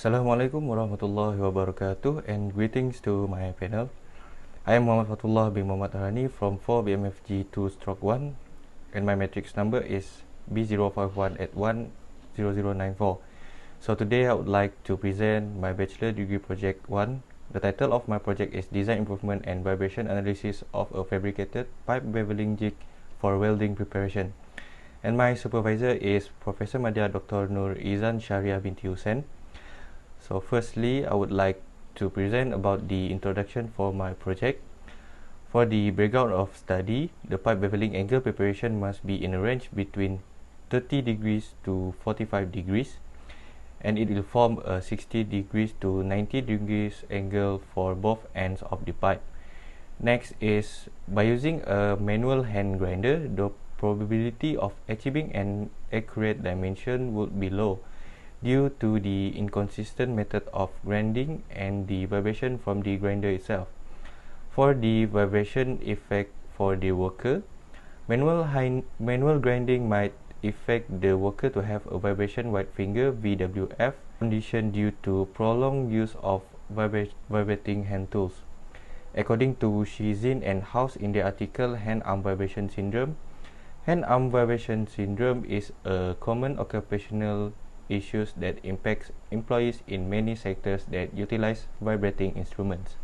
Assalamualaikum warahmatullahi wabarakatuh and greetings to my panel. I am Muhammad Fatullah bin Muhammad Arani from 4BMFG2/1 and my matrix number is B051810094. So today I would like to present my bachelor degree project 1. The title of my project is Design Improvement and Vibration Analysis of a Fabricated Pipe Beveling Jig for Welding Preparation. And my supervisor is Professor Madya Dr. Nur Izan Sharia binti Hussein. So firstly, I would like to present about the introduction for my project. For the background of study, the pipe beveling angle preparation must be in a range between 30 degrees to 45 degrees, and it will form a 60 degrees to 90 degrees angle for both ends of the pipe. Next is, by using a manual hand grinder, the probability of achieving an accurate dimension would be low due to the inconsistent method of grinding and the vibration from the grinder itself. For the vibration effect for the worker, manual grinding might affect the worker to have a vibration white finger (VWF) condition due to prolonged use of vibrating hand tools. According to Shizin and House in the article Hand-Arm Vibration Syndrome, hand-arm vibration syndrome is a common occupational issues that impacts employees in many sectors that utilize vibrating instruments.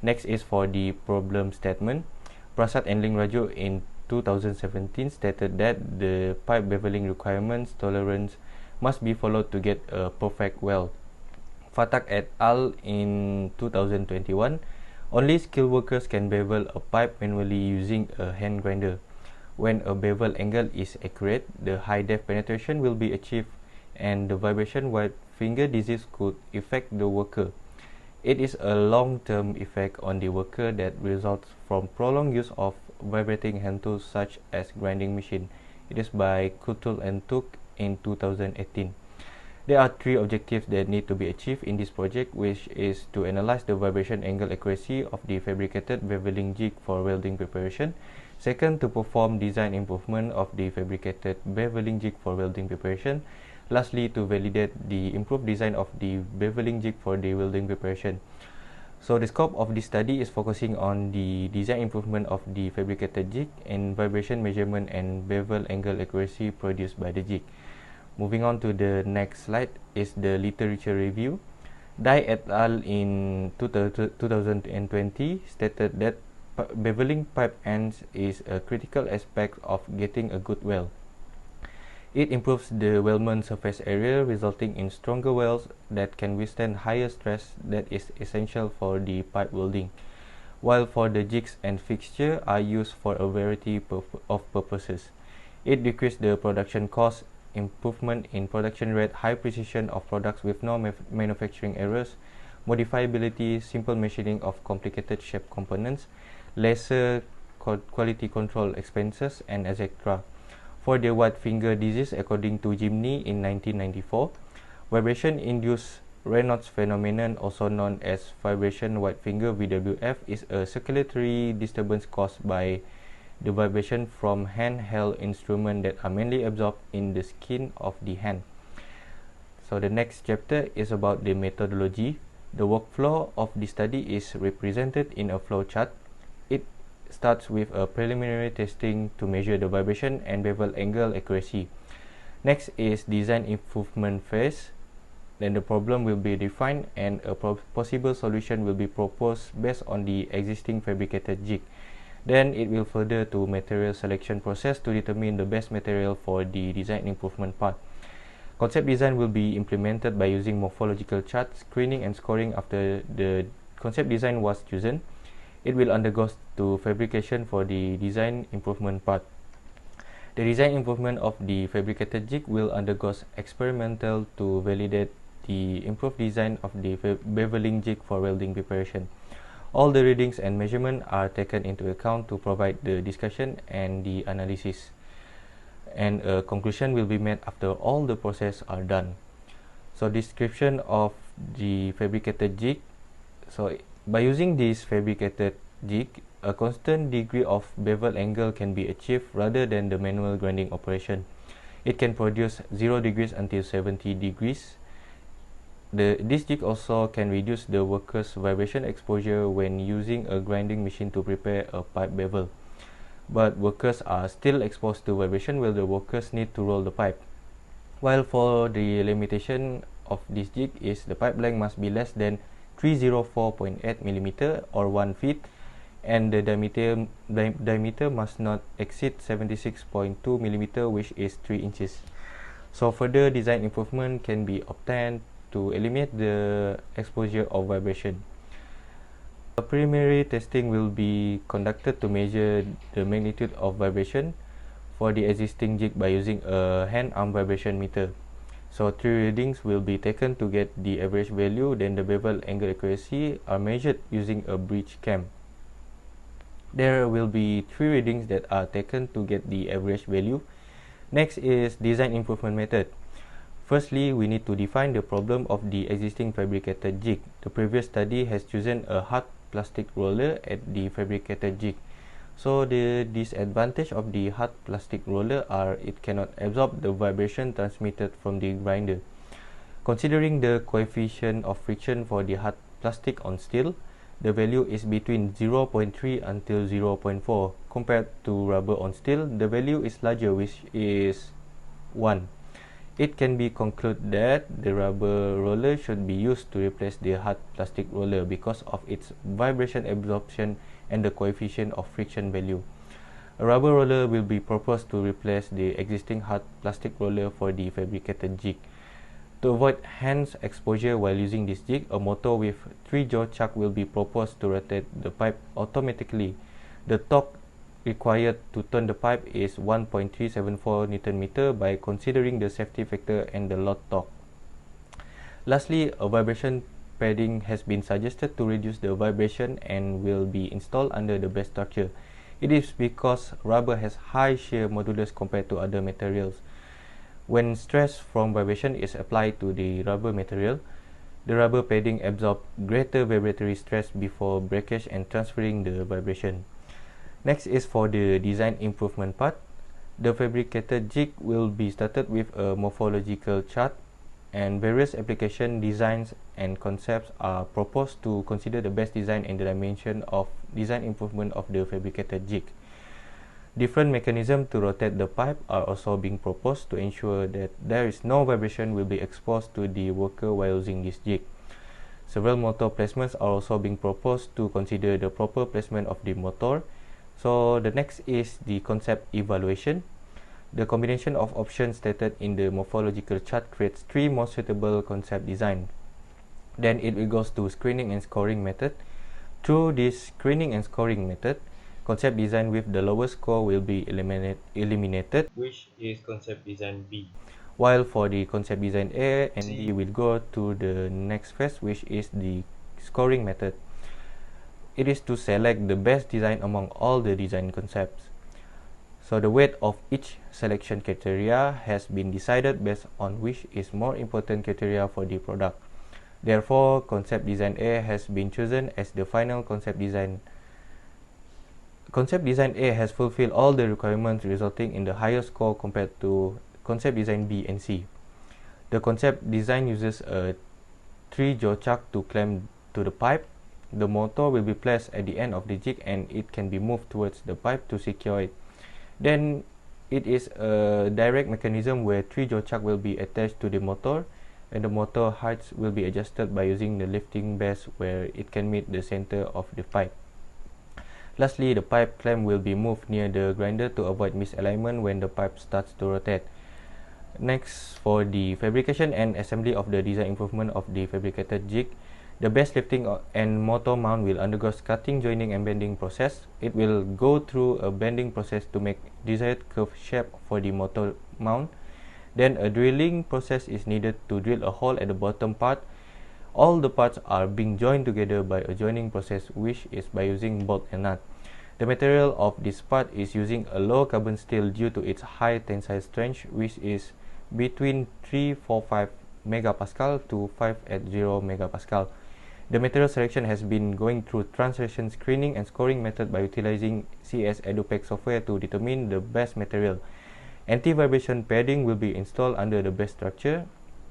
Next is for the problem statement. Prasad and Lingraju in 2017 stated that the pipe beveling requirements tolerance must be followed to get a perfect weld. Fatak et al. In 2021, only skilled workers can bevel a pipe manually using a hand grinder. When a bevel angle is accurate, the high depth penetration will be achieved and the vibration white finger disease could affect the worker. It is a long-term effect on the worker that results from prolonged use of vibrating hand tools such as grinding machine. It is by Kutul and Tuk in 2018. There are three objectives that need to be achieved in this project, which is to analyze the vibration angle accuracy of the fabricated beveling jig for welding preparation. Second, to perform design improvement of the fabricated beveling jig for welding preparation. Lastly, to validate the improved design of the beveling jig for the welding preparation. So the scope of this study is focusing on the design improvement of the fabricated jig and vibration measurement and bevel angle accuracy produced by the jig. Moving on to the next slide is the literature review. Dai et al. In 2020 stated that beveling pipe ends is a critical aspect of getting a good weld. It improves the weldment surface area, resulting in stronger welds that can withstand higher stress that is essential for the pipe welding, while for the jigs and fixture are used for a variety of purposes. It decreases the production cost, improvement in production rate, high precision of products with no manufacturing errors, modifiability, simple machining of complicated shape components, lesser quality control expenses, and etc. For the white finger disease, according to Jimny in 1994, vibration-induced Raynaud's phenomenon, also known as vibration white finger (VWF), is a circulatory disturbance caused by the vibration from handheld instruments that are mainly absorbed in the skin of the hand. So the next chapter is about the methodology. The workflow of the study is represented in a flow chart. It starts with a preliminary testing to measure the vibration and bevel angle accuracy. Next is design improvement phase. Then the problem will be defined and a possible solution will be proposed based on the existing fabricated jig. Then it will further to material selection process to determine the best material for the design improvement part. Concept design will be implemented by using morphological chart, screening and scoring after the concept design was chosen. It will undergo to fabrication for the design improvement part. The design improvement of the fabricated jig will undergo experimental to validate the improved design of the beveling jig for welding preparation. All the readings and measurements are taken into account to provide the discussion and the analysis. And a conclusion will be made after all the process are done. So description of the fabricated jig. So by using this fabricated jig, a constant degree of bevel angle can be achieved rather than the manual grinding operation. It can produce 0 degrees until 70 degrees This jig also can reduce the worker's vibration exposure when using a grinding machine to prepare a pipe bevel. But workers are still exposed to vibration while the workers need to roll the pipe. While for the limitation of this jig is the pipe length must be less than 304.8 mm or 1 feet, and the diameter must not exceed 76.2 mm, which is 3 inches. So further design improvement can be obtained to eliminate the exposure of vibration. A preliminary testing will be conducted to measure the magnitude of vibration for the existing jig by using a hand arm vibration meter. So 3 readings will be taken to get the average value, then the bevel angle accuracy are measured using a bridge cam. There will be 3 readings that are taken to get the average value. Next is design improvement method. Firstly, we need to define the problem of the existing fabricated jig. The previous study has chosen a hard plastic roller at the fabricated jig. So the disadvantage of the hard plastic roller are it cannot absorb the vibration transmitted from the grinder. Considering the coefficient of friction for the hard plastic on steel, the value is between 0.3 until 0.4. Compared to rubber on steel, the value is larger, which is 1. It can be concluded that the rubber roller should be used to replace the hard plastic roller because of its vibration absorption and the coefficient of friction value. A rubber roller will be proposed to replace the existing hard plastic roller for the fabricated jig. To avoid hands exposure while using this jig, a motor with 3-jaw chuck will be proposed to rotate the pipe automatically. The torque required to turn the pipe is 1.374 Nm by considering the safety factor and the load torque. Lastly, a vibration padding has been suggested to reduce the vibration and will be installed under the base structure. It is because rubber has high shear modulus compared to other materials. When stress from vibration is applied to the rubber material, the rubber padding absorbs greater vibratory stress before breakage and transferring the vibration. Next is for the design improvement part. The fabricated jig will be started with a morphological chart, and various application designs and concepts are proposed to consider the best design and the dimension of design improvement of the fabricated jig. Different mechanisms to rotate the pipe are also being proposed to ensure that there is no vibration will be exposed to the worker while using this jig. Several motor placements are also being proposed to consider the proper placement of the motor. So the next is the concept evaluation. The combination of options stated in the morphological chart creates 3 most suitable concept design. Then it goes to screening and scoring method. Through this screening and scoring method, concept design with the lowest score will be eliminated, which is concept design B. While for the concept design A and B will go to the next phase, which is the scoring method. It is to select the best design among all the design concepts. So the weight of each selection criteria has been decided based on which is more important criteria for the product. Therefore, concept design A has been chosen as the final concept design. Concept design A has fulfilled all the requirements, resulting in the higher score compared to concept design B and C. The concept design uses a 3-jaw chuck to clamp to the pipe. The motor will be placed at the end of the jig and it can be moved towards the pipe to secure it. Then it is a direct mechanism where 3-jaw chuck will be attached to the motor, and the motor heights will be adjusted by using the lifting base where it can meet the center of the pipe. Lastly, the pipe clamp will be moved near the grinder to avoid misalignment when the pipe starts to rotate. Next, for the fabrication and assembly of the design improvement of the fabricated jig, the base lifting and motor mount will undergo cutting, joining and bending process. It will go through a bending process to make desired curve shape for the motor mount. Then a drilling process is needed to drill a hole at the bottom part. All the parts are being joined together by a joining process, which is by using bolt and nut. The material of this part is using a low carbon steel due to its high tensile strength, which is between 345 megapascal to 580 megapascal. The material selection has been going through translation screening and scoring method by utilizing CS EduPack software to determine the best material. Anti-vibration padding will be installed under the base structure.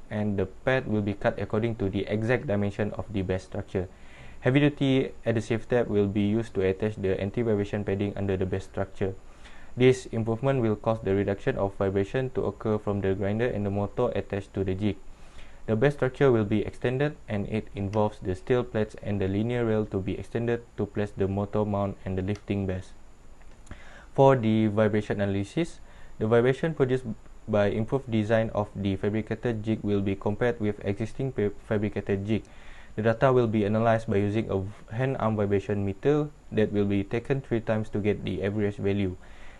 and the pad will be cut according to the exact dimension of the base structure. Heavy-duty adhesive tape will be used to attach the anti-vibration padding under the base structure. This improvement will cause the reduction of vibration to occur from the grinder and the motor attached to the jig. The base structure will be extended, and it involves the steel plates and the linear rail to be extended to place the motor mount and the lifting base. For the vibration analysis, the vibration produced by improved design of the fabricated jig will be compared with existing fabricated jig. The data will be analyzed by using a hand arm vibration meter that will be taken 3 times to get the average value.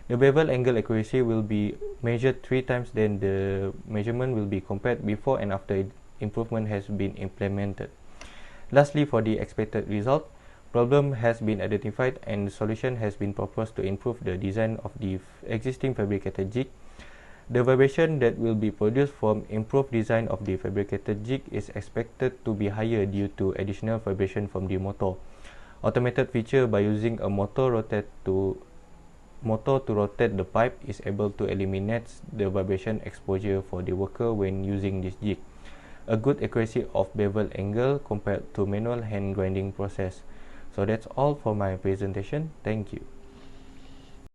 The bevel angle accuracy will be measured 3 times, then the measurement will be compared before and after improvement has been implemented. Lastly, for the expected result, problem has been identified and the solution has been proposed to improve the design of the existing fabricated jig. The vibration that will be produced from improved design of the fabricated jig is expected to be higher due to additional vibration from the motor. Automated feature by using a motor to rotate the pipe is able to eliminate the vibration exposure for the worker when using this jig. A good accuracy of bevel angle compared to manual hand grinding process. So that's all for my presentation. Thank you.